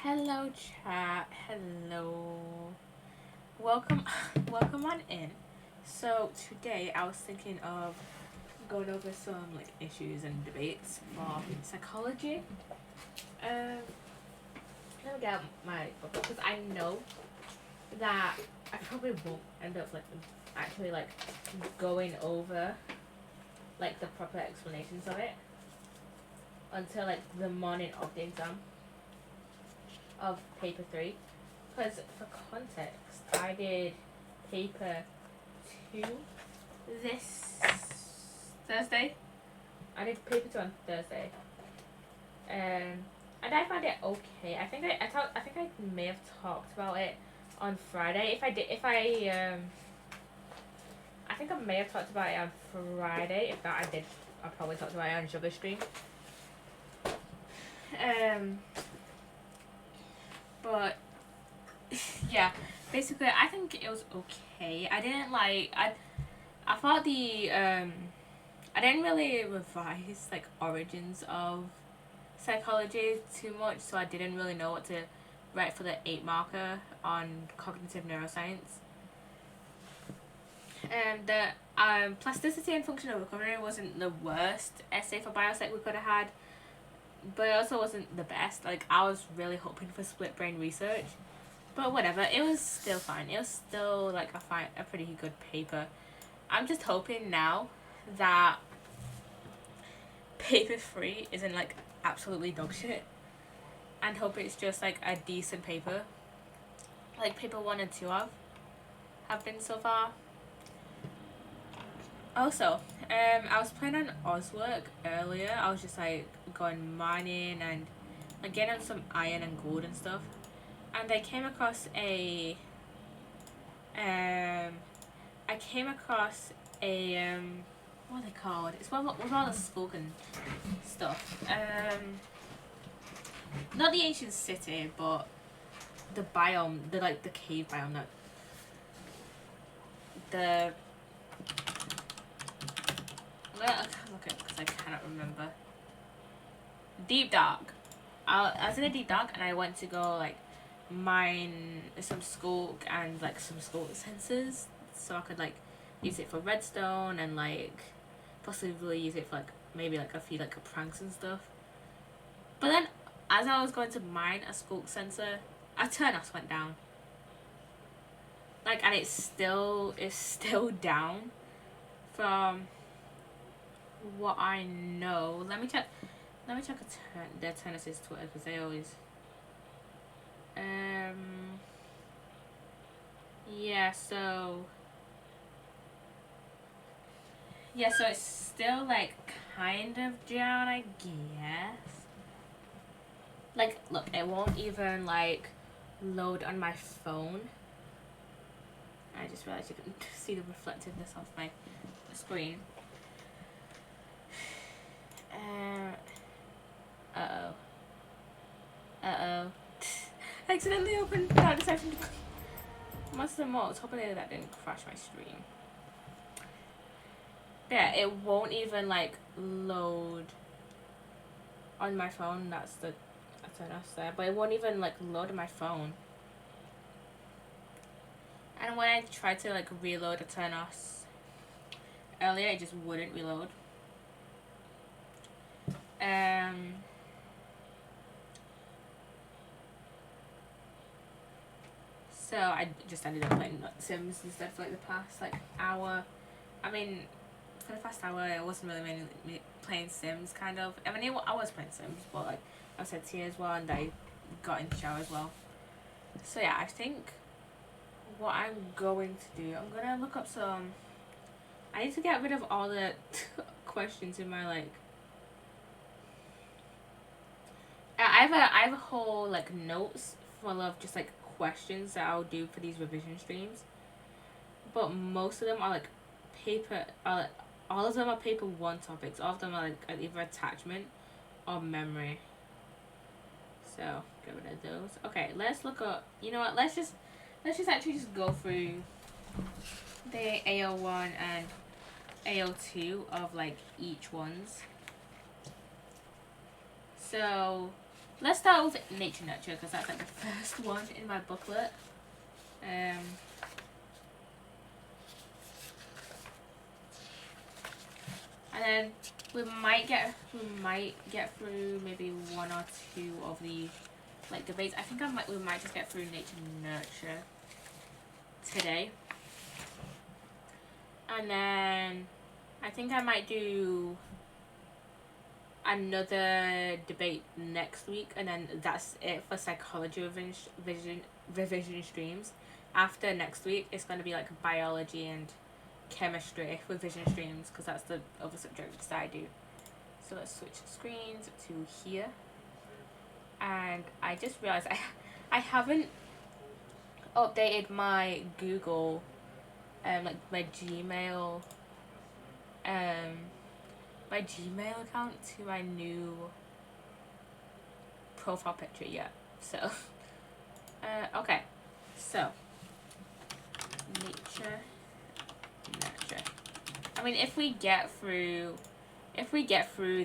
Hello chat, hello. Welcome welcome on in. So today I was thinking of going over some issues and debates for psychology. Um let me get my book because I know that I probably won't end up actually going over the proper explanations of it until the morning of the exam of paper 3. Because for context, I did paper 2 this Thursday. I did paper 2 on Thursday. And I found it okay. I think I may have talked about it on Friday. I think I may have talked about it on Friday. If not, I probably talked about it on Sugar Stream. But yeah, basically I think it was okay. I thought I didn't really revise origins of psychology too much, so I didn't really know what to write for the 8 marker on cognitive neuroscience. And the plasticity and functional recovery wasn't the worst essay for biosec we could have had, but it also wasn't the best. I was really hoping for split brain research, but whatever. It was still fine. It was still a pretty good paper. I'm just hoping now that paper 3 isn't absolutely dog shit, and hope it's just a decent paper, like paper 1 and 2 have been so far. Also, I was playing on Oswork earlier. I was just going mining and getting some iron and gold and stuff, and I came across a what are they called? It's with all the skulk and stuff. Not the ancient city, but the biome, the cave biome, not the. Look at because I cannot remember. Deep Dark. I was in a Deep Dark and I went to go mine some skulk and some skulk sensors so I could use it for redstone and possibly use it for maybe a few pranks and stuff. But then as I was going to mine a skulk sensor, a turnos went down. And it's still down from what I know. Let me check the Turnos' Twitter because they always so it's still kind of down, I guess. Look, it won't even load on my phone. I just realized you can see the reflectiveness of my screen. Uh-oh. I accidentally opened that section. Most of the mods. Hopefully that didn't crash my stream. Yeah, it won't even load on my phone. That's the Turnos there, but it won't even load on my phone. And when I tried to reload a Turnos earlier, it just wouldn't reload. So I just ended up playing Sims instead for the past hour. I mean, for the past hour, I wasn't really mainly playing Sims, kind of. I mean, I was playing Sims, but I said tea as well, and I got in the shower as well. So yeah, I think what I'm going to do, I'm gonna look up some. I need to get rid of all the questions in my I have a whole notes full of just questions that I'll do for these revision streams, but most of them are paper. All of them are paper 1 topics. All of them are either attachment or memory. So get rid of those. Okay, let's look up. You know what? Let's just actually just go through the AO1 and AO2 of each ones. So let's start with nature nurture because that's like the first one in my booklet. And then we might get through maybe one or two of the like debates. I think we might just get through nature nurture today, and then I think I might do another debate next week, and then that's it for psychology revision streams. After next week, it's going to be like biology and chemistry revision streams because that's the other subjects that I do. So let's switch screens to here, and I just realized I haven't updated my Google like my Gmail account to my new profile picture yet. So okay, so nature nurture. I mean, if we get through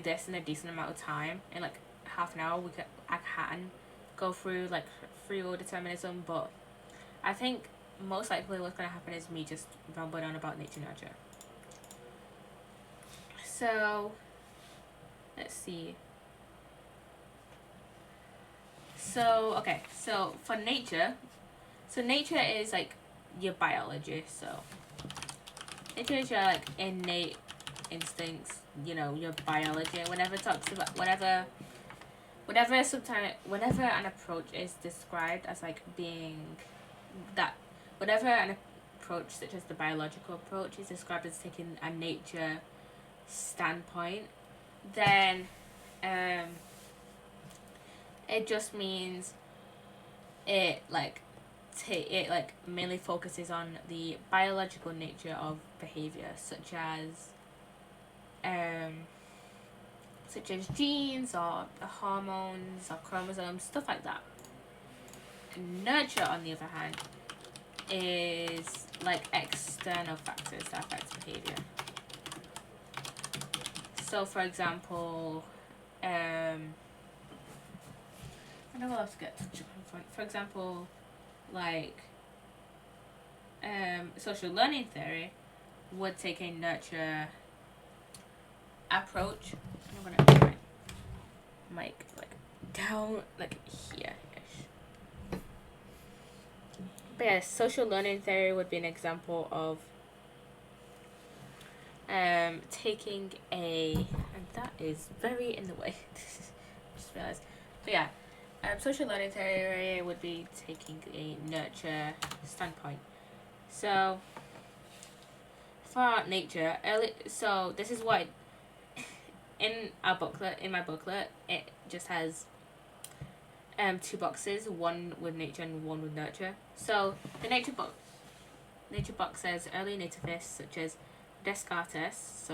this in a decent amount of time, in like half an hour, I can go through like free will determinism, but I think most likely what's gonna happen is me just rambling on about nature nurture. So let's see. So okay, so for nature, nature is like your biology. So nature is your like innate instincts, you know, your biology. Whenever it talks about whenever an approach is described as like being that, whatever an approach such as the biological approach is described as taking a nature standpoint, then it just means it mainly focuses on the biological nature of behavior, such as genes or hormones or chromosomes, stuff like that. Nurture, on the other hand, is like external factors that affect behavior. So, for example, I know what else to get touch on. For example, like social learning theory would take a nurture approach. I'm gonna put my mic like down like here-ish. But yeah, social learning theory would be an example of taking a, and that is very in the way. Just realized. But yeah, social learning theory would be taking a nurture standpoint. So for nature, so this is what in my booklet, it just has two boxes, one with nature and one with nurture. So the nature box says early nativists such as Descartes,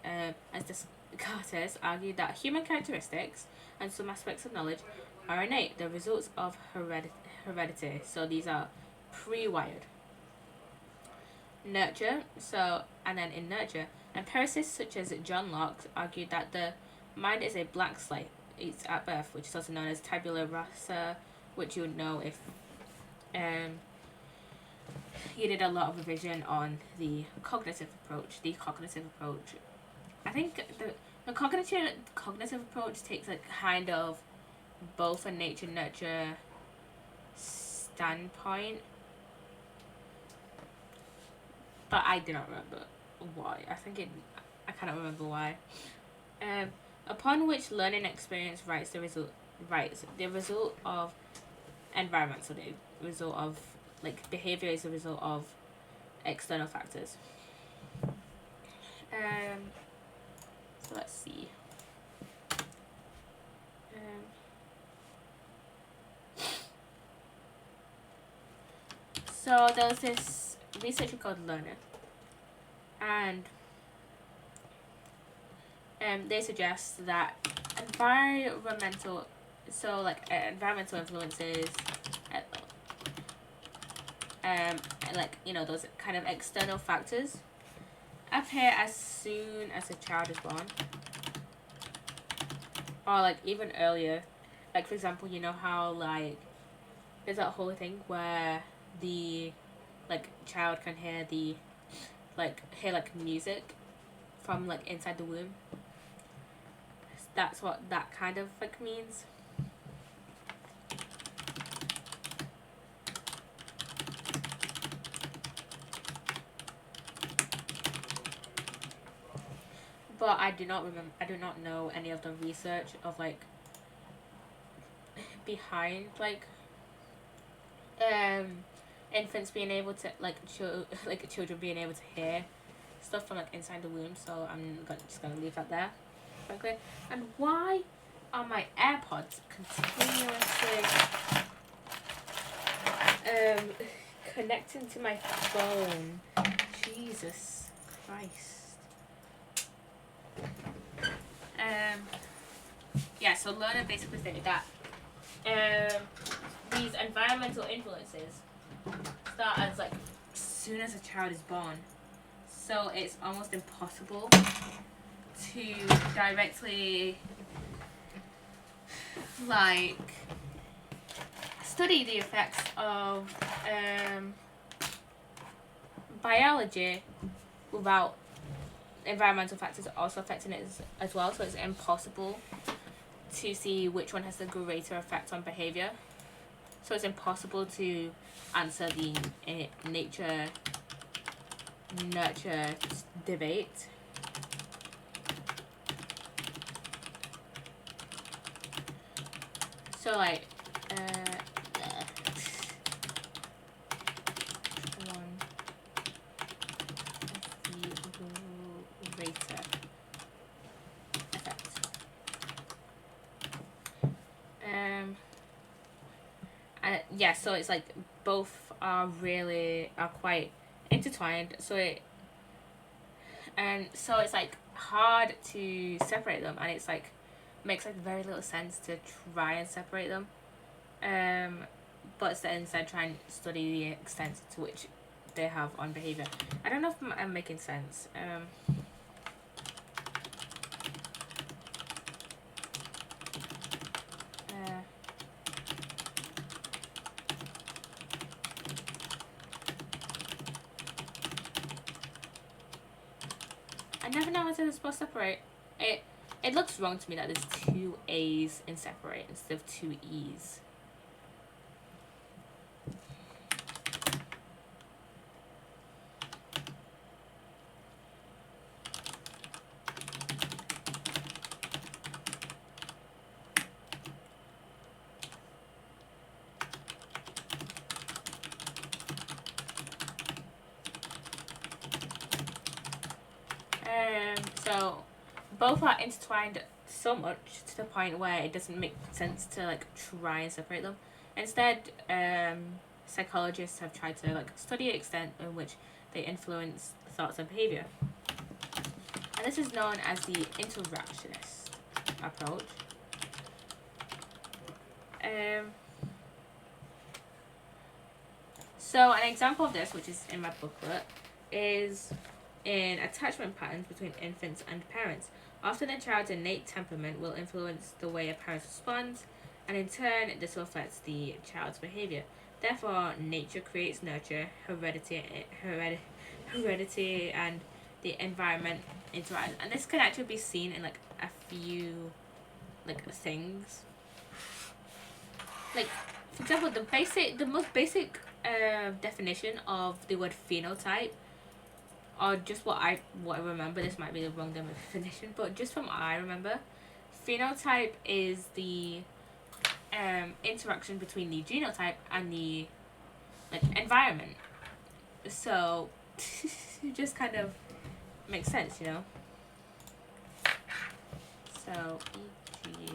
as Descartes argued that human characteristics and some aspects of knowledge are innate, the results of heredity. So these are pre-wired. Nurture, and then in nurture, empiricists such as John Locke argued that the mind is a blank slate. It's at birth, which is also known as tabula rasa, which you would know if you did a lot of revision on the cognitive approach. I think the cognitive approach takes a kind of both a nature nurture standpoint, but I do not remember why. I cannot remember why. Upon which learning experience writes the result of environment. So the result of like behavior is the result of external factors. So let's see. So there was this researcher called Lerner, and they suggest that environmental influences, like, you know, those kind of external factors appear as soon as a child is born, or like even earlier, Like for example, you know how like there's that whole thing where the like child can hear the hear like music from like inside the womb. That's what that kind of like means. But I do not remember. I do not know any of the research of like behind um infants being able to like like children being able to hear stuff from like inside the womb. So just gonna leave that there. Okay. And why are my AirPods continuously um connecting to my phone? Jesus Christ. Yeah, so Lerner basically stated that these environmental influences start as like soon as a child is born. So it's almost impossible to directly like study the effects of biology without environmental factors also affecting it as well. So it's impossible to see which one has the greater effect on behavior. So it's impossible to answer the nature nurture debate. So like one the greater effect. Yeah, so it's like both are quite intertwined. So it's like hard to separate them, and it's like makes like very little sense to try and separate them. But instead try and study the extent to which they have on behavior. I don't know if I'm making sense. I never know how to spell separate. It looks wrong to me that there's two A's in separate instead of two E's. So both are intertwined so much to the point where it doesn't make sense to like try and separate them. Instead, psychologists have tried to like study the extent in which they influence thoughts and behavior. And this is known as the interactionist approach. So an example of this, which is in my booklet, is in attachment patterns between infants and parents. Often a child's innate temperament will influence the way a parent responds, and in turn, this will affect the child's behavior. Therefore, nature creates nurture, heredity, and the environment interact. And this can actually be seen in like a few like things. Like, for example, the most basic definition of the word phenotype, or just what I remember. This might be the wrong definition, but just from what I remember, phenotype is the interaction between the genotype and the like environment. So it just kind of makes sense, you know. So e.g.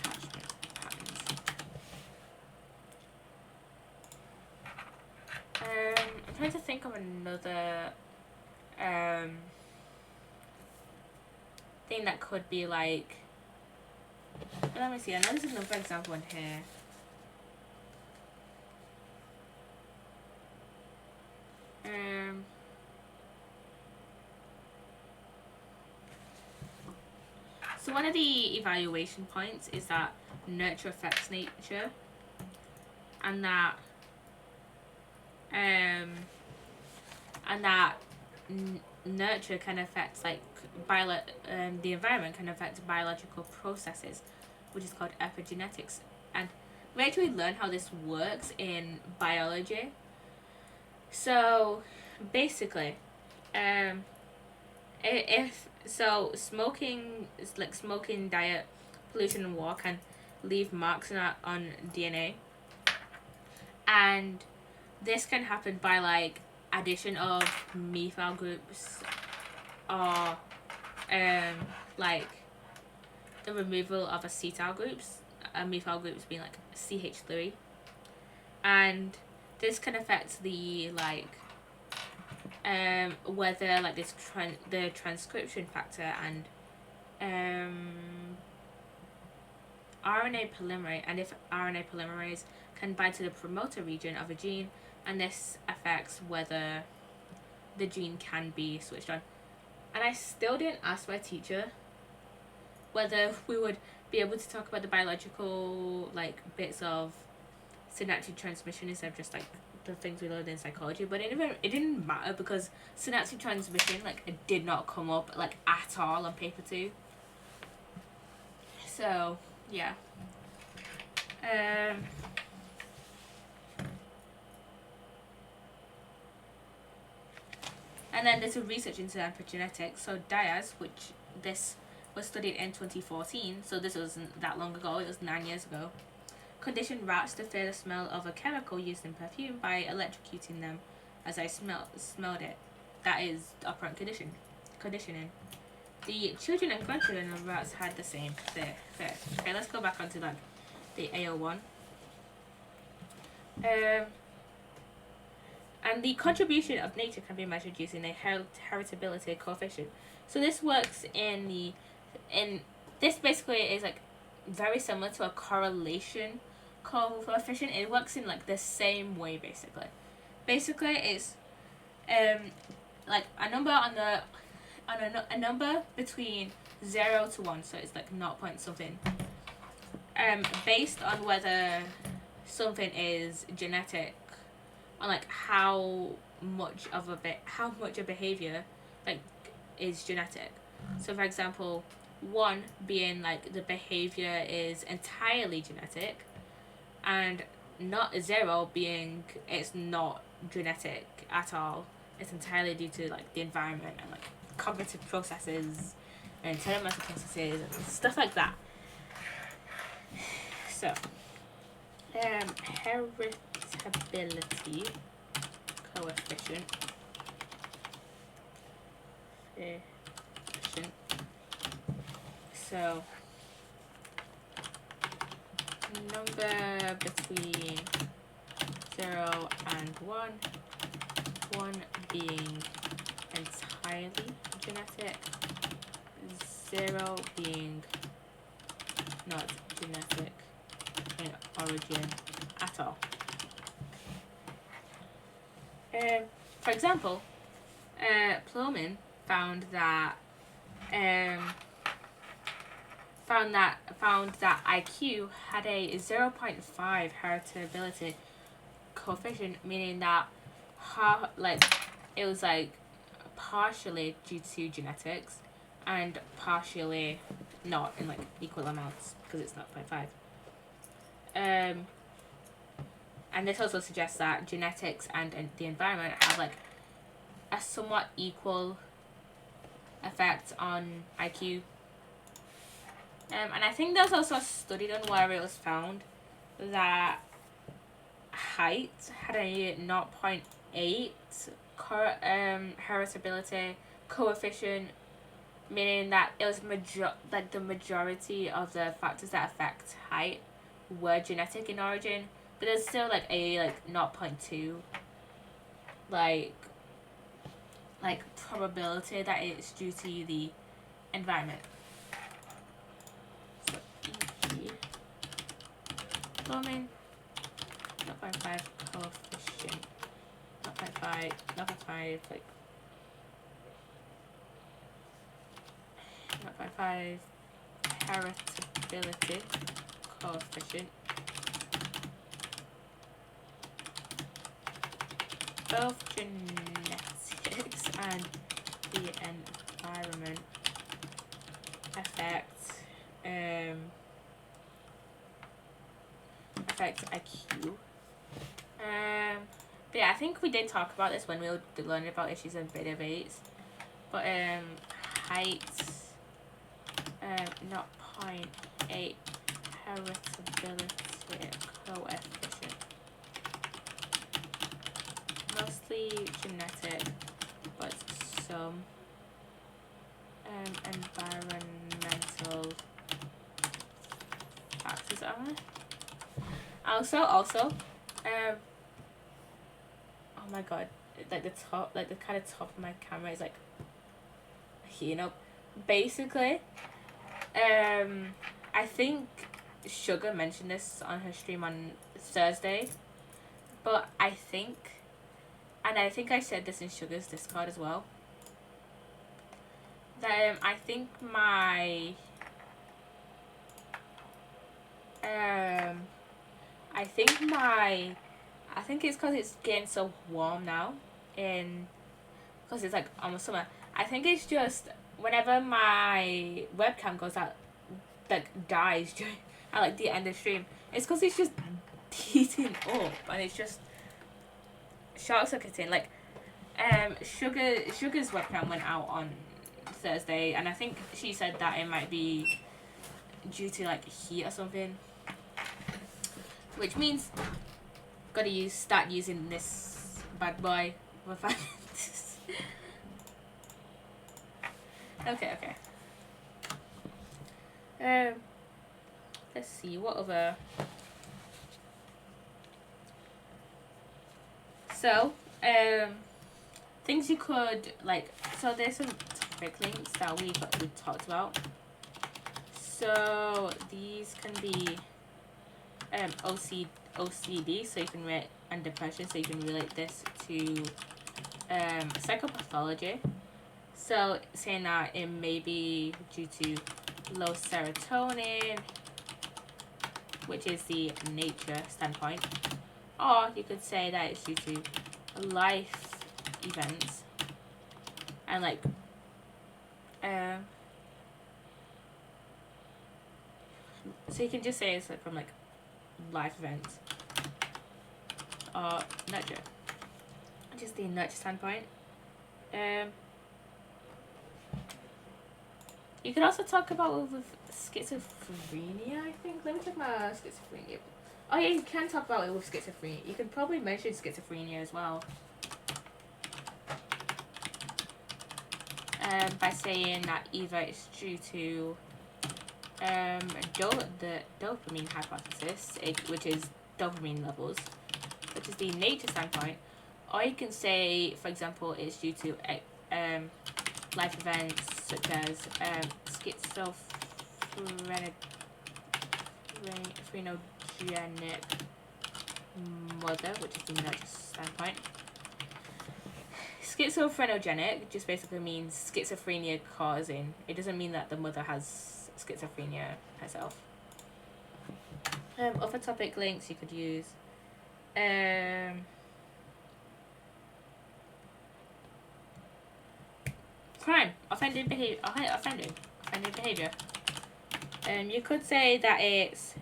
attachment patterns. I'm trying to think of another thing that could be like. Let me see. I know this is another example in here. So one of the evaluation points is that nurture affects nature, and that um and that nurture can affect like the environment can affect biological processes, which is called epigenetics. And we actually learn how this works in biology. So basically, um, if so, smoking, diet, pollution, and war can leave marks on DNA, and this can happen by like addition of methyl groups or like the removal of acetyl groups, methyl groups being like CH3, and this can affect the like whether like the transcription factor and RNA polymerase, and if RNA polymerase can bind to the promoter region of a gene, and this affects whether the gene can be switched on. And I still didn't ask my teacher whether we would be able to talk about the biological like bits of synaptic transmission instead of just like the things we learned in psychology, but it didn't matter because synaptic transmission like it did not come up like at all on paper 2. So yeah. And then there's a research into epigenetics. So Diaz, which this was studied in 2014, so this wasn't that long ago, it was 9 years ago, conditioned rats to fear the smell of a chemical used in perfume by electrocuting them as they smelled it. That is operant conditioning. The children and grandchildren of rats had the same fear. Okay, let's go back onto like the AO1. And the contribution of nature can be measured using a heritability coefficient. So this works in this basically is like very similar to a correlation coefficient. It works in like the same way basically. Basically, it's like a number a number between 0 to 1, so it's like 0 point something. Based on whether something is genetic, on like how much a behavior like is genetic. So for example, 1 being like the behavior is entirely genetic, and not 0 being it's not genetic at all. It's entirely due to like the environment and like cognitive processes and sentimental processes and stuff like that. So heritability coefficient so number between 0 and 1, 1 being entirely genetic, 0 being not genetic in origin at all. For example, Plowman found that IQ had a 0.5 heritability coefficient, meaning that it was like partially due to genetics and partially not in like equal amounts because it's not 0.5. And this also suggests that genetics and the environment have like a somewhat equal effect on IQ. And I think there's also a study done where it was found that height had a 0.8 heritability coefficient, meaning that it was the majority of the factors that affect height were genetic in origin, but there's still like a like 0.2 like probability that it's due to the environment. So Plumbing 0.5 coefficient, 0.5 like 0.5 heritability coefficient. Both genetics and the environment affect IQ. But yeah, I think we did talk about this when we were learning about issues and debates. But height, not 0.8 heritability coefficient. Mostly genetic, but some environmental factors are there. Also, oh my god, like the top, like the kind of top of my camera is like heating up. Basically, I think Sugar mentioned this on her stream on Thursday, but I think I said this in Sugar's Discord as well, that I think my I think it's because it's getting so warm now, because it's like almost summer. I think it's just whenever my webcam goes out, like dies at like the end of the stream, it's because it's just heating up and it's just short circuiting. Like Sugar's webcam went out on Thursday, and I think she said that it might be due to like heat or something, which means gotta start using this bad boy for 5 minutes. Okay. Let's see what other. So things you could like. So there's some topic links that we talked about. So these can be OCD, so you can relate, and depression, so you can relate this to psychopathology. So saying that it may be due to low serotonin, which is the nature standpoint, or you could say that it's due to life events, and like so you can just say it's like from like life events or nurture, just the nurture standpoint. You could also talk about with schizophrenia, I think. Let me check my schizophrenia. Oh yeah, you can talk about it with schizophrenia. You can probably mention schizophrenia as well. By saying that either it's due to the dopamine hypothesis, which is dopamine levels, which is the nature standpoint, or you can say, for example, it's due to life events such as schizophrenic mother, which is the nurture standpoint. Schizophrenic just basically means schizophrenia causing. It doesn't mean that the mother has schizophrenia herself. Other topic links you could use. Crime, offending behavior. You could say that it's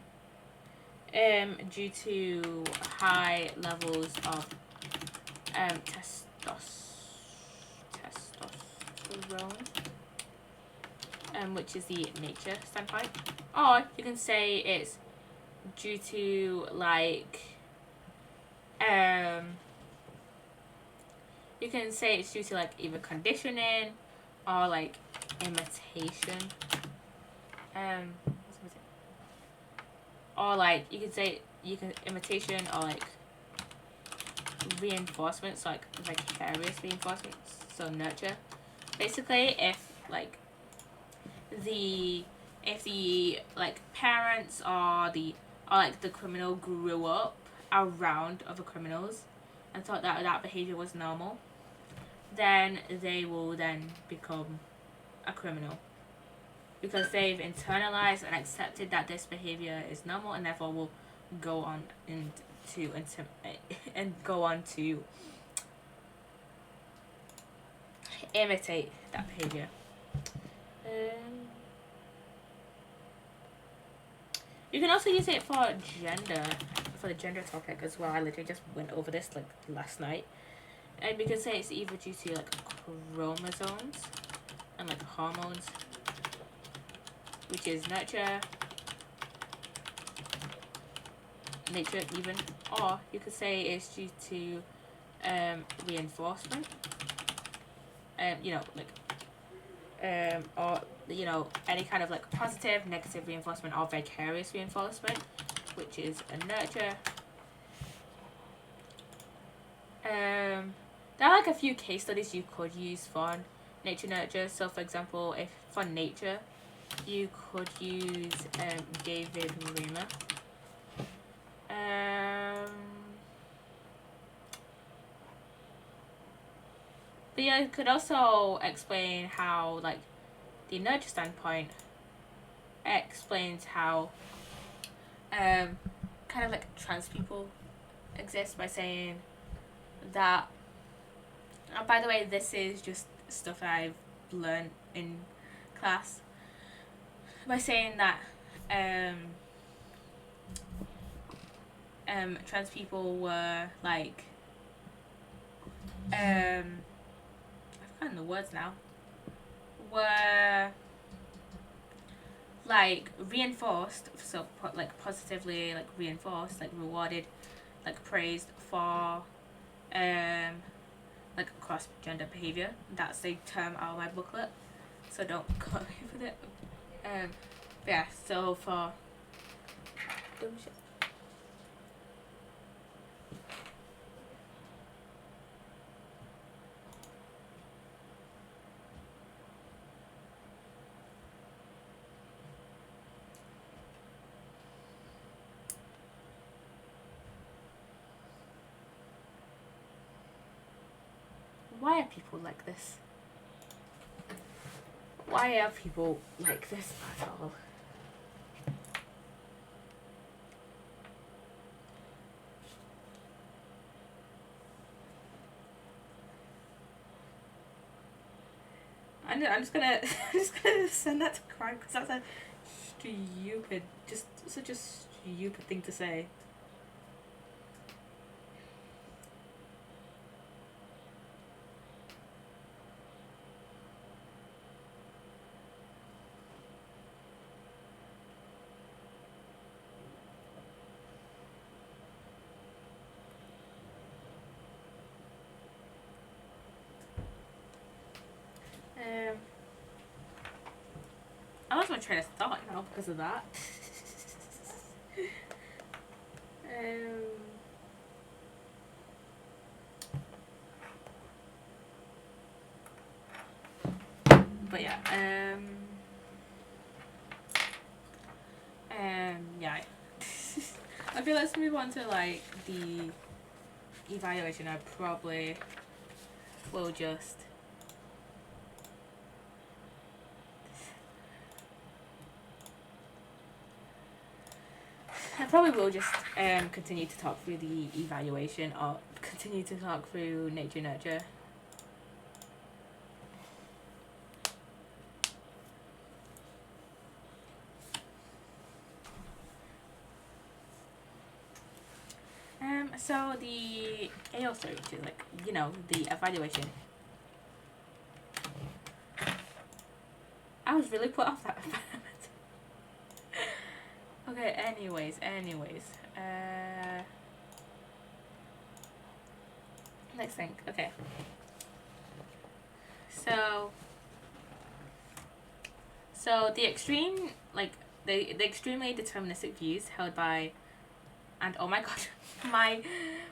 due to high levels of testosterone, which is the nature standpoint. Or you can say it's due to like you can say it's due to like either conditioning or like imitation. Or like you could say imitation or like reinforcement, so like vicarious reinforcement, so nurture. Basically, if the like parents or like the criminal grew up around other criminals and thought that behavior was normal, then they will then become a criminal. because they've internalized and accepted that this behavior is normal, and therefore will go on and go on to imitate that behavior. You can also use it for the gender topic as well. I literally just went over this like last night. And we could say it's either due to like chromosomes and like hormones, which is nature even, or you could say it's due to reinforcement. Or any kind of like positive, negative reinforcement or vicarious reinforcement, which is a nurture. There are like a few case studies you could use for nature nurture. So for example, if for nature you could use David Raymer. But yeah, it could also explain how, like, the nurture standpoint explains how kind of like trans people exist by saying that, by the way, this is just stuff I've learned in class, by saying that trans people were like I've forgotten the words now, were like reinforced, so like positively like reinforced, like rewarded, like praised for like cross gender behavior. That's the term out of my booklet, so don't go with it. Yeah, so for why are people like this? Why are people like this at all? I'm just gonna send that to Craig, because that's a stupid, just such a stupid thing to say. I lost my train of thought now because of that. But yeah, yeah. Okay, let's move on to like the evaluation. I probably will just continue to talk through the evaluation, or continue to talk through nature nurture. So the AO search is like, the evaluation. I was really put off that. Okay, anyways. Next thing, okay. So the extreme, like, the extremely deterministic views held by, and oh my god, my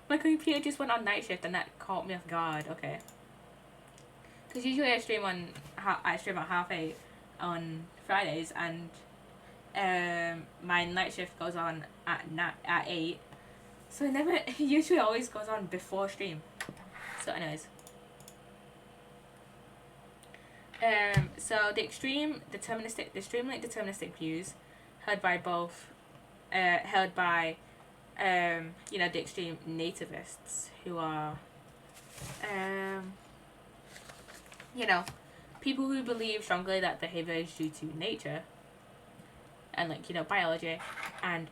computer just went on night shift and that caught me off guard. Okay. Because usually I stream at 8:30 on Fridays, and my night shift goes on at 8, so it usually always goes on before stream. So anyways, So the extremely deterministic views held by both, held by, the extreme nativists who are, um, you know, people who believe strongly that behavior is due to nature and biology, and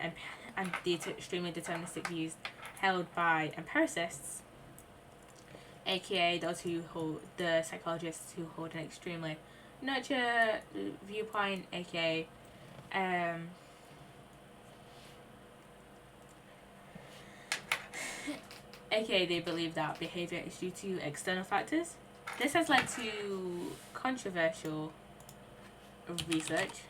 and and the extremely deterministic views held by empiricists, aka those who hold the psychologists who hold an extremely nurture viewpoint, um, aka they believe that behavior is due to external factors. This has led to controversial research.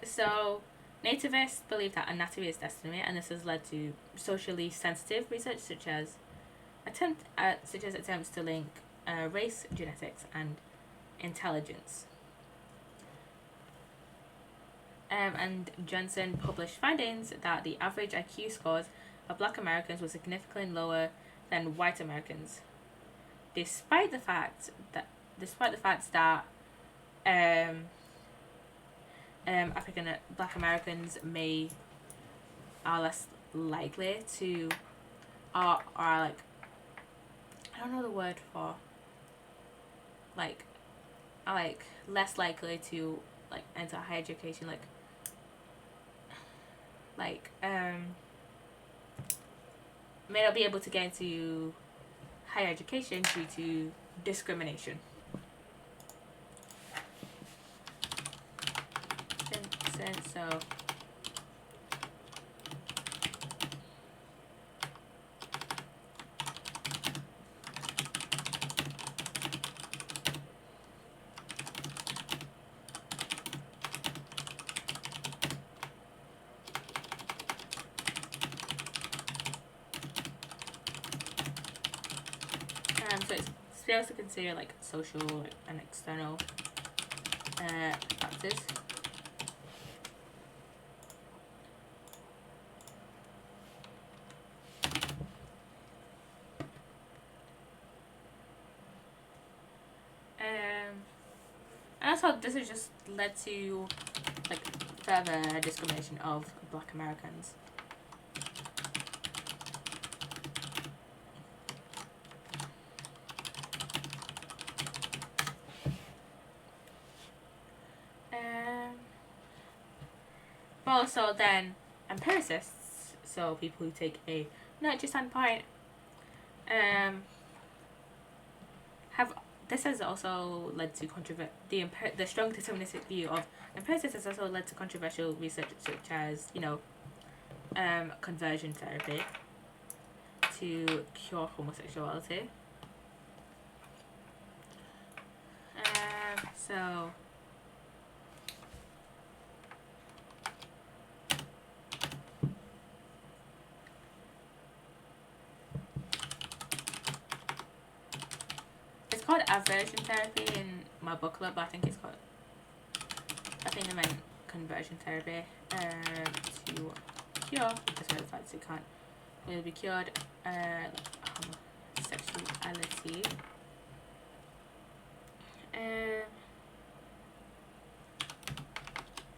So nativists believe that anatomy is destiny, and this has led to socially sensitive research such as attempts to link race, genetics, and intelligence. And Johnson published findings that the average IQ scores of Black Americans were significantly lower than white Americans, despite the fact that um, African Black Americans are less likely to are like, I don't know the word for, like, are like less likely to enter higher education, like may not be able to get into higher education due to discrimination. So so it's supposed to consider social and external factors. And also this has just led to further discrimination of Black Americans. But also then empiricists, so people who take a nurture standpoint, have this has also led to the strong deterministic view of empiricists has also led to controversial research such as conversion therapy to cure homosexuality. So it's called aversion therapy in my book club, but I think I meant conversion therapy to cure, because of the fact it can't really be cured, homosexuality.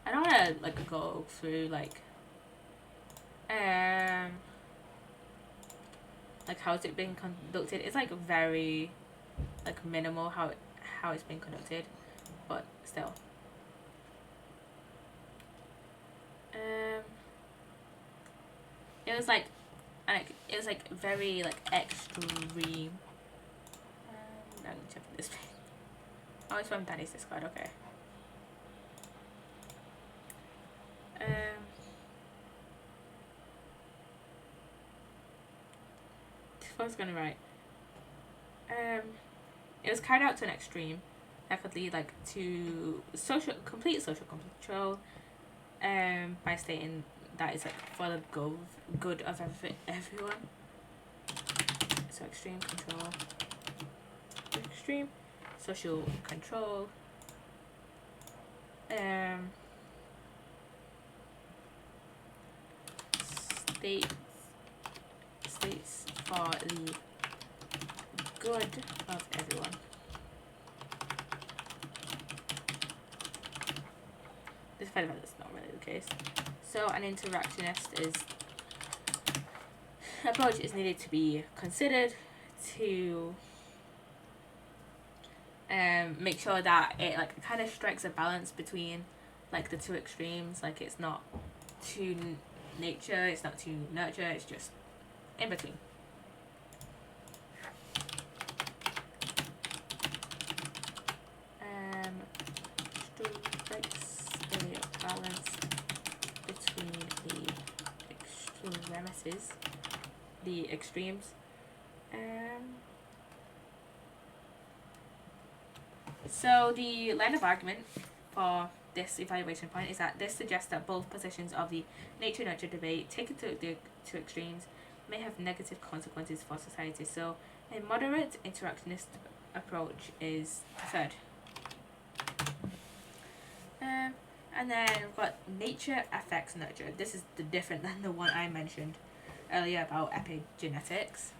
I don't want to go through how is it being conducted. It's very minimal how it's being conducted, but still. It was very extreme. Let me check this page. Oh, it's from Danny's Discord. Okay. I was gonna write. It was carried out to an extreme that could lead to complete social control, by stating that it's for the good of everyone. So extreme social control. states for the good of everyone. Despite that, that's not really the case. So an interactionist approach is needed to be considered to make sure that it like kind of strikes a balance between like the two extremes. Like it's not too nature, it's not too nurture, it's just in between. Strikes a balance between the extremes. So the line of argument for this evaluation point is that this suggests that both positions of the nature-nurture debate, taken to the two extremes, may have negative consequences for society. So a moderate interactionist approach is preferred. And then we've got nature affects nurture. This is different than the one I mentioned earlier about epigenetics.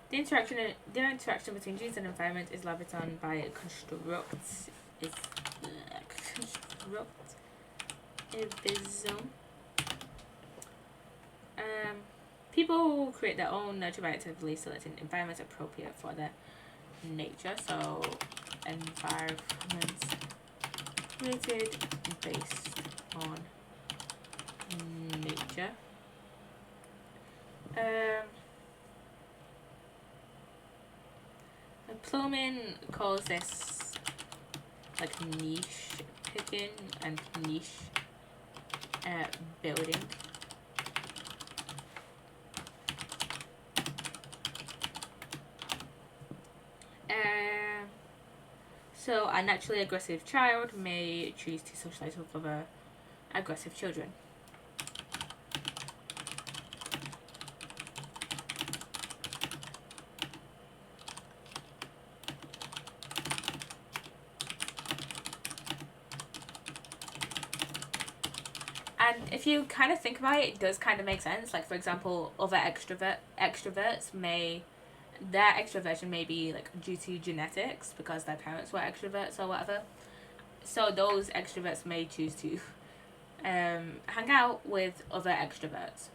The interaction between genes and environment is elaborated on by constructivism. People create their own nurture by actively selecting environments appropriate for their nature. So environments created based on nature. Plowman calls this like niche picking and niche building. So a naturally aggressive child may choose to socialize with other aggressive children. And if you kind of think about it, it does kind of make sense. Like, for example, other extroverts their extroversion may be like due to genetics because their parents were extroverts or whatever. So those extroverts may choose to hang out with other extroverts.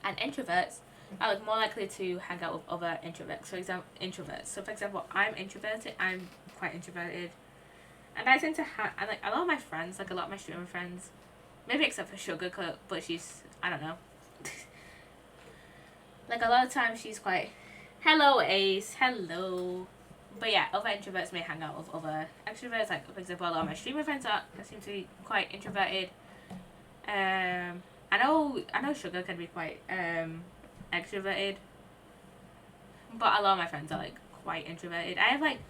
And introverts are like more likely to hang out with other introverts. For example, introverts. So for example, I'm introverted. I'm quite introverted, and I tend to and like a lot of my friends, like a lot of my streamer friends, maybe except for Sugar, but I don't know. Like a lot of times she's quite, hello Ace, hello. But yeah, other introverts may hang out with other extroverts. Like for example, a lot of my streamer friends seem to be quite introverted. I know Sugar can be quite extroverted, but a lot of my friends are like quite introverted. I have like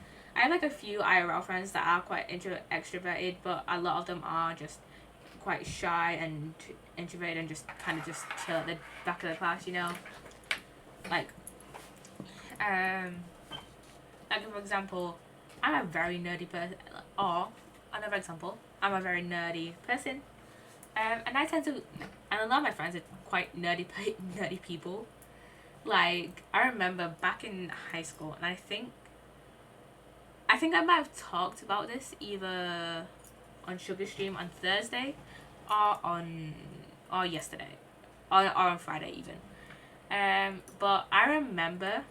a few IRL friends that are quite extroverted, but a lot of them are just quite shy and introverted and just kind of just chill at the back of the class, you know. Like for example, I'm a very nerdy person. Or another example, I'm a very nerdy person. And I tend to, and a lot of my friends are quite nerdy people. Like I remember back in high school, and I think I might have talked about this either on Sugar Stream on Thursday, or yesterday, or on Friday even. But I remember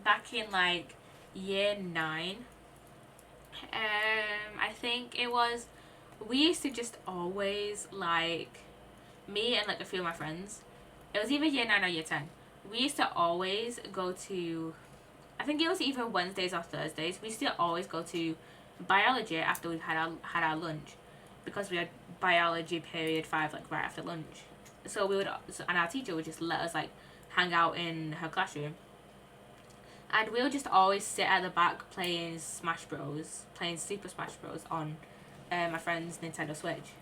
back in like year 9, I think it was, we used to just always, like, me and like a few of my friends, it was either year 9 or year 10, we used to always go to, I think it was either Wednesdays or Thursdays, we used to always go to biology after we've had our lunch, because we had biology period 5 like right after lunch. So and our teacher would just let us like hang out in her classroom, and we would just always sit at the back playing Super Smash Bros on my friend's Nintendo Switch.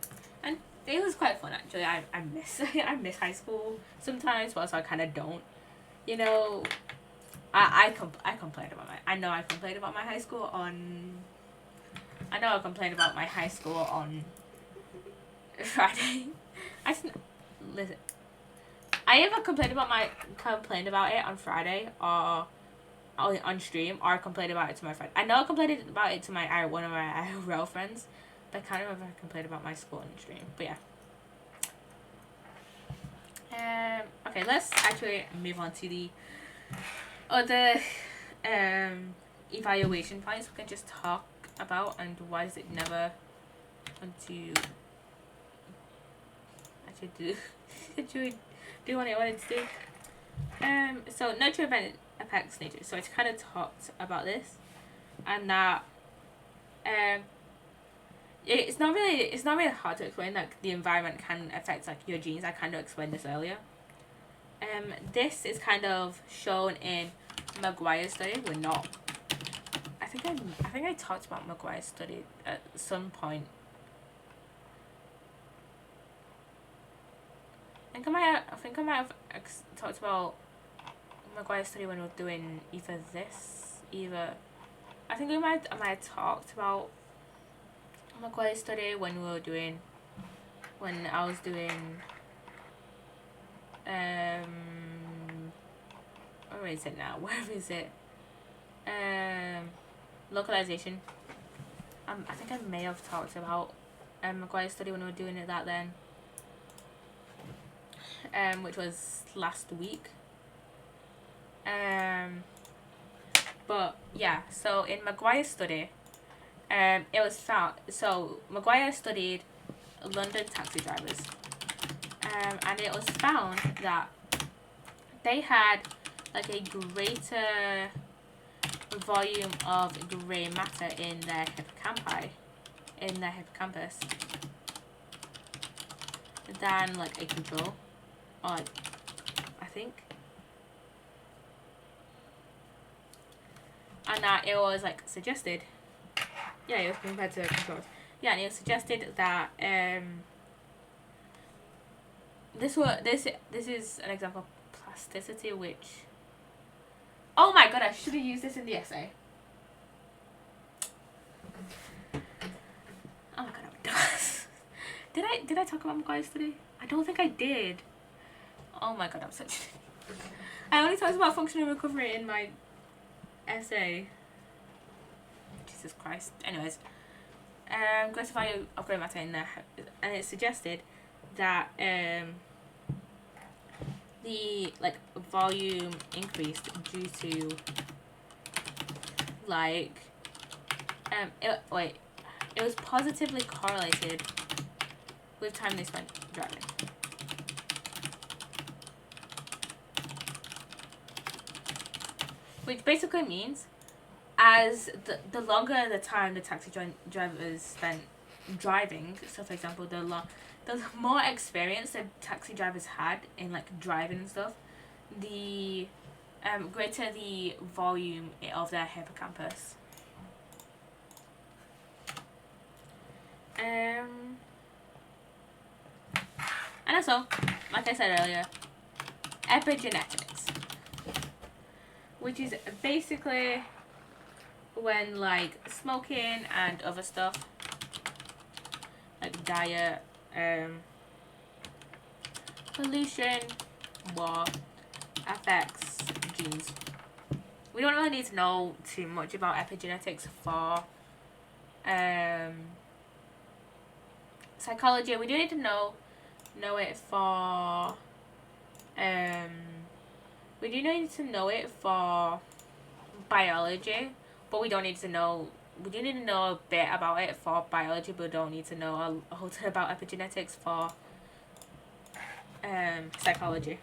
And it was quite fun actually. I miss I miss high school sometimes, but also I kind of don't. You know, I complained about my I complained about my high school on I know I complained about my high school on Friday. I listen. I either complained about it on Friday or on stream, or I complained about it to my friend. I know I complained about it to my one of my IRL friends, but I can't remember if I complained about my school on stream. But yeah. Okay, let's actually move on to the other evaluation points we can just talk about, and why does it never want to actually do what it wanted to do. So nurture event affects nature. So it's kind of talked about this, and that it's not really hard to explain. Like the environment can affect like your genes. I kind of explained this earlier. This is kind of shown in Maguire's study. We're not. I think I talked about Maguire's study at some point. I think I might have talked about Maguire's study when we were doing I think I might have talked about Maguire's study when I was doing where is it now? Where is it? Localization. I think I may have talked about Maguire's study when we were doing it that then. Which was last week. But yeah, so in Maguire's study, it was found. So Maguire studied London taxi drivers, and it was found that they had like a greater volume of grey matter in their hippocampus, than like a control, or I think, and that it was like suggested. Yeah, it was compared to controls. Yeah, and it was suggested that this is an example of plasticity, which, oh my god, I should have used this in the essay. Oh my god, I'm done. Did I talk about Maguire's today? I don't think I did. Oh my god, I'm such. I only talked about functional recovery in my essay. Jesus Christ. Anyways, greater value of grey matter in there, and it suggested that the like volume increased due to like it was positively correlated with time they spent driving. Which basically means, as the longer the time the taxi drivers spent driving, so for example, the more experience the taxi drivers had in like driving and stuff, the greater the volume of their hippocampus. And also, like I said earlier, epigenetics, which is basically when like smoking and other stuff like diet, pollution, war affects genes. We don't really need to know too much about epigenetics for psychology. We do need to know it for we do need to know it for biology, but we don't need to know. We do need to know a bit about it for biology, but we don't need to know a whole ton about epigenetics for psychology.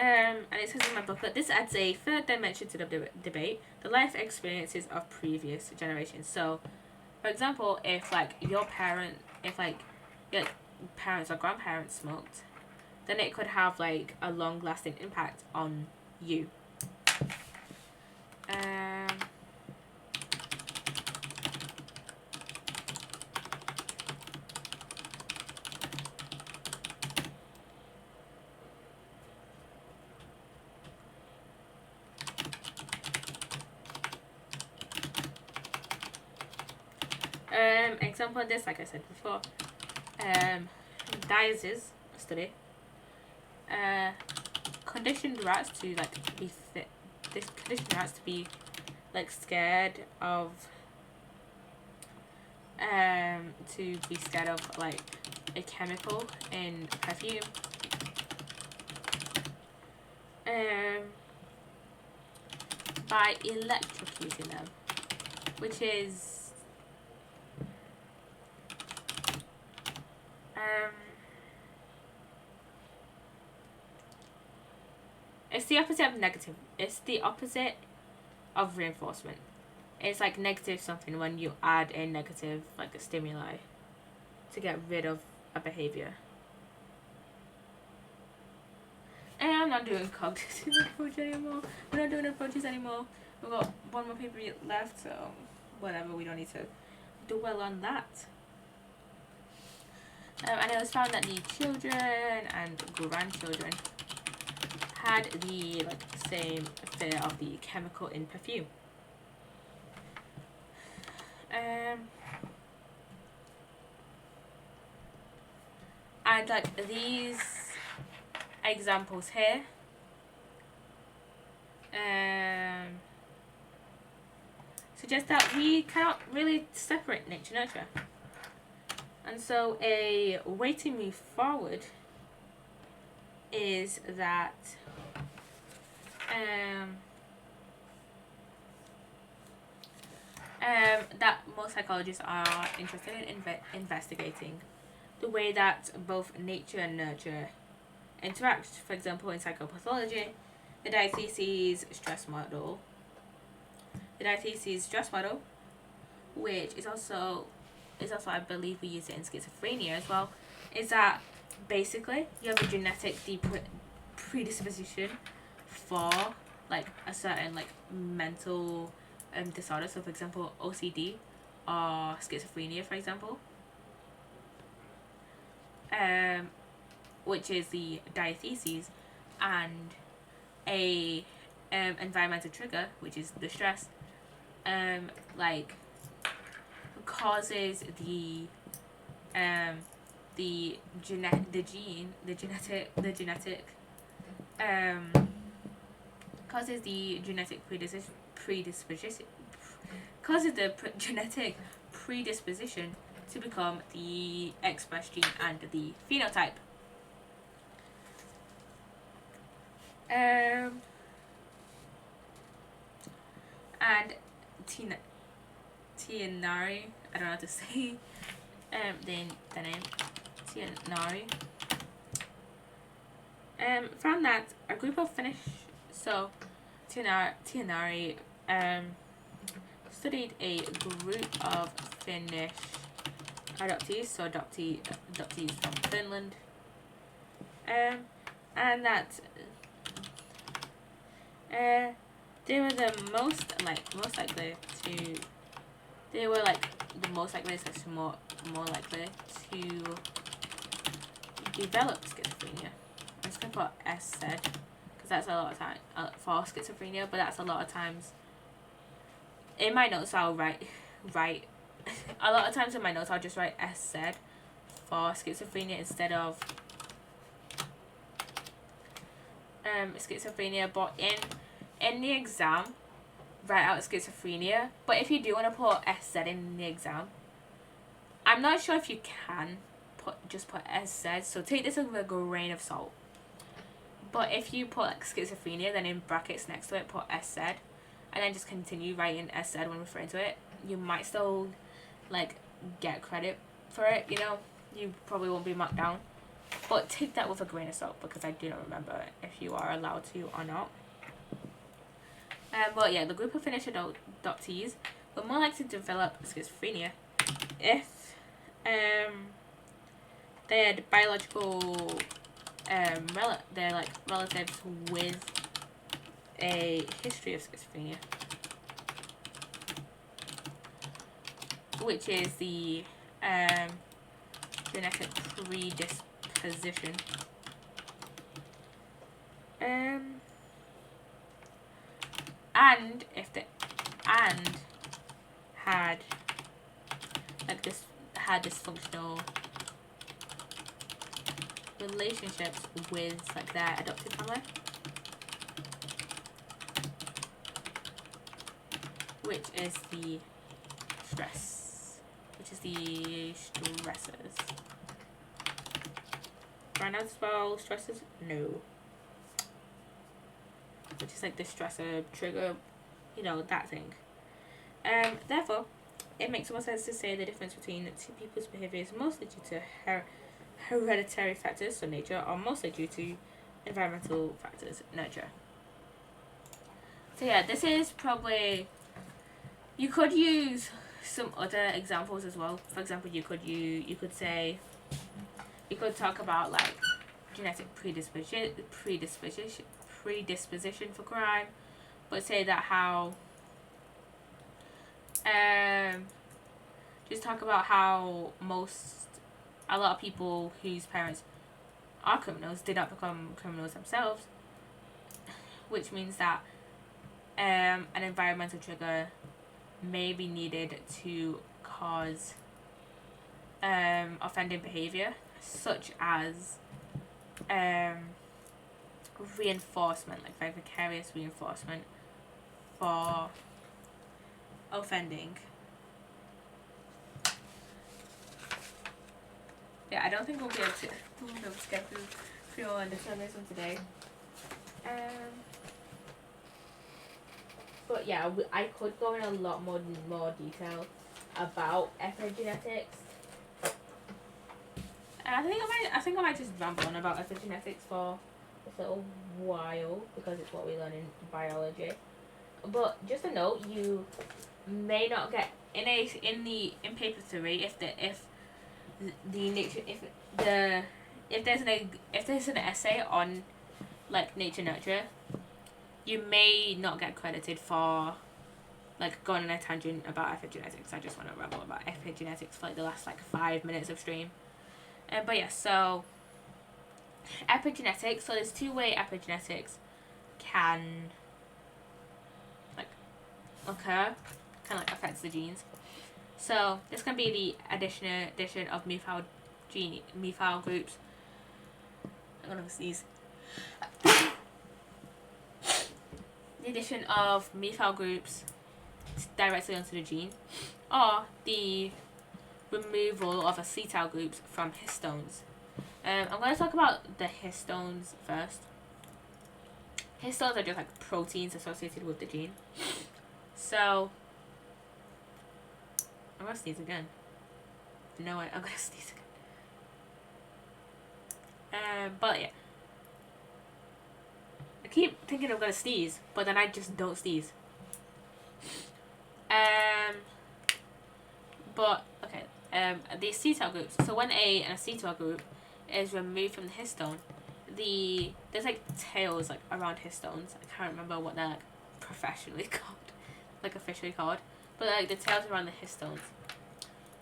And it says in my booklet, this adds a third dimension to the debate: the life experiences of previous generations. So, for example, if like your parents or grandparents smoked, then it could have like a long-lasting impact on you. Example of this, like I said before, Dyer's study conditioned rats to like be this conditioned rats to be like scared of like a chemical in perfume. By electrocuting them, which is it's the opposite of negative. It's the opposite of reinforcement. It's like negative something when you add a negative, like a stimuli, to get rid of a behavior. And I'm not doing cognitive approach anymore. We're not doing approaches anymore. We've got one more paper left, so whatever, we don't need to dwell on that. And it was found that the children and grandchildren had the like same fear of the chemical in perfume. And like these examples here suggest that we cannot really separate nature and nurture. And so a way to move forward is that that most psychologists are interested in investigating the way that both nature and nurture interact. For example, in psychopathology, the diatheses stress model, which is also I believe we use it in schizophrenia as well, is that basically you have a genetic predisposition for like a certain like mental disorder. So for example, OCD or schizophrenia, for example, which is the diatheses, and a environmental trigger, which is the stress, like causes the genetic predisposition to become the express gene and the phenotype. And Tianari, I don't know how to say the name, Tianari, found that a group of Finnish, so Tianari studied a group of Finnish adoptees, so adoptees from Finland, and that they were the most likely to develop schizophrenia. I'm just gonna put Psssttt because that's a lot of time for schizophrenia, but that's a lot of times in my notes I'll write a lot of times in my notes I'll just write Psssttt for schizophrenia instead of schizophrenia, but in the exam write out schizophrenia. But if you do want to put Psssttt in the exam, I'm not sure if you can put Psssttt, so take this with a grain of salt. But if you put like schizophrenia, then in brackets next to it put Psssttt, and then just continue writing Psssttt when referring to it, you might still like get credit for it, you know. You probably won't be marked down, but take that with a grain of salt because I do not remember if you are allowed to or not. But yeah, the group of Finnish adoptees were more likely to develop schizophrenia if they had biological they're like relatives with a history of schizophrenia, which is the genetic predisposition. And if the had like this had dysfunctional relationships with like their adopted family, which is the stressors. Right now to spell stresses? No. Which is like the stressor, trigger, you know, that thing. Therefore, it makes more sense to say the difference between two people's behaviour is mostly due to hereditary factors, so nature, or mostly due to environmental factors, nurture. So yeah, this is probably, you could use some other examples as well. For example, you could talk about like genetic predisposition for crime, but say that how just talk about how a lot of people whose parents are criminals did not become criminals themselves, which means that an environmental trigger may be needed to cause offending behavior, such as reinforcement, like vicarious reinforcement for offending. Yeah, I don't think we'll be able to get through all understand this one today. But yeah, I could go in a lot more detail about epigenetics. I think I might just ramble on about epigenetics for a little while because it's what we learn in biology. But just a note, you may not get in paper 3 if there's an essay on like nature nurture, you may not get credited for like going on a tangent about epigenetics. I just want to ramble about epigenetics for like the last like 5 minutes of stream. But yeah, so epigenetics. So there's two-way epigenetics can like occur, kind of like affects the genes. So this can be the addition of methyl groups. I'm gonna sneeze. The addition of methyl groups directly onto the gene, or the removal of acetyl groups from histones. I'm going to talk about the histones first. Histones are just like proteins associated with the gene. So, I'm going to sneeze again. No, I'm going to sneeze again. But yeah. I keep thinking I'm going to sneeze, but then I just don't sneeze. But, okay. The acetyl groups. So when an acetyl group is removed from the histone, there's like tails like around histones. I can't remember what they're like professionally called, like officially called. But like the tails around the histones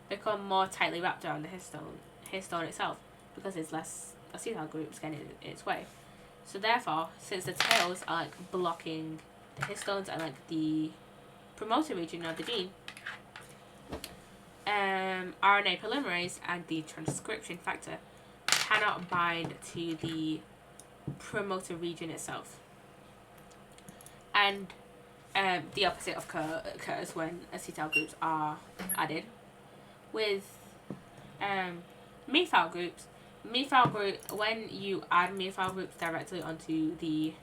become more tightly wrapped around the histone itself because there's less acetyl groups getting its way. So therefore, since the tails are like blocking the histones and like the promoter region of the gene, RNA polymerase and the transcription factor cannot bind to the promoter region itself. And the opposite occurs when acetyl groups are added. With methyl groups, when you add methyl groups directly onto the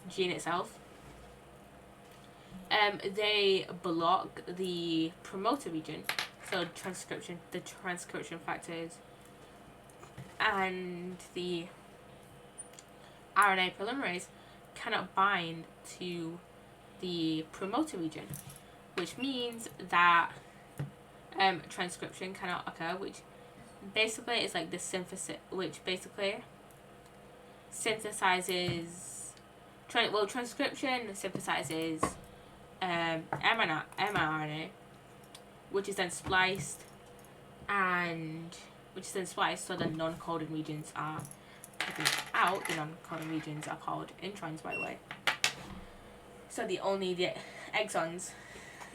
gene itself, they block the promoter region, so the transcription factors and the RNA polymerase cannot bind to the promoter region, which means that transcription cannot occur, which basically is like the synthesis, which basically synthesizes transcription synthesizes mRNA, which is then spliced so the non-coding regions are taken out. The non-coding regions are called introns, by the way. So the exons,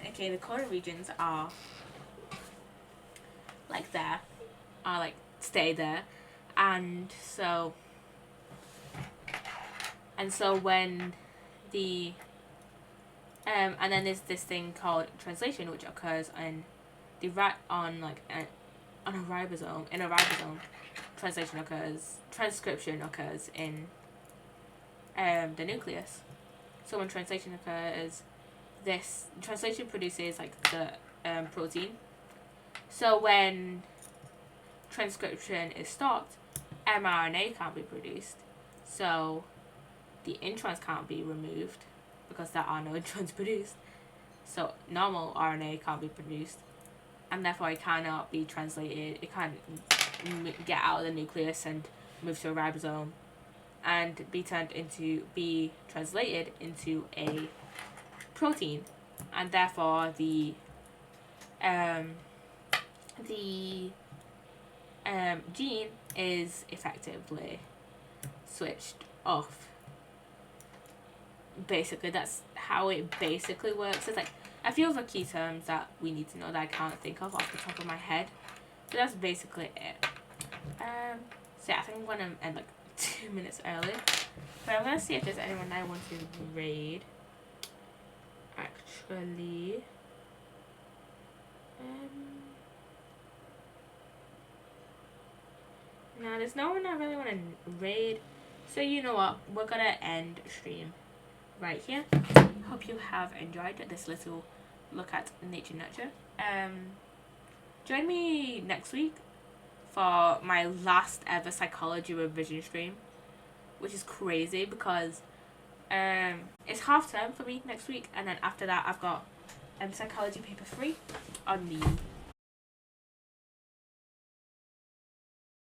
aka the coding regions, are like there, or like stay there. And so when the and then there's this thing called translation, which occurs on the on a ribosome. In a ribosome, transcription occurs in the nucleus. So when translation occurs, this translation produces like the protein. So when transcription is stopped, mRNA can't be produced. So the introns can't be removed because there are no introns produced. So normal RNA can't be produced, and therefore it cannot be translated. It can't get out of the nucleus and move to a ribosome and be translated into a protein, and therefore the gene is effectively switched off. Basically, that's how it basically works. It's like a few other key terms that we need to know that I can't think of off the top of my head, but that's basically it. So yeah, I think I'm gonna end like 2 minutes early, but I'm gonna see if there's anyone I want to raid. Actually, no, there's no one I really want to raid. So you know what? We're gonna end stream right here. Hope you have enjoyed this little look at nature nurture. Join me next week for my last ever psychology revision stream, which is crazy because it's half term for me next week, and then after that I've got psychology paper 3 on the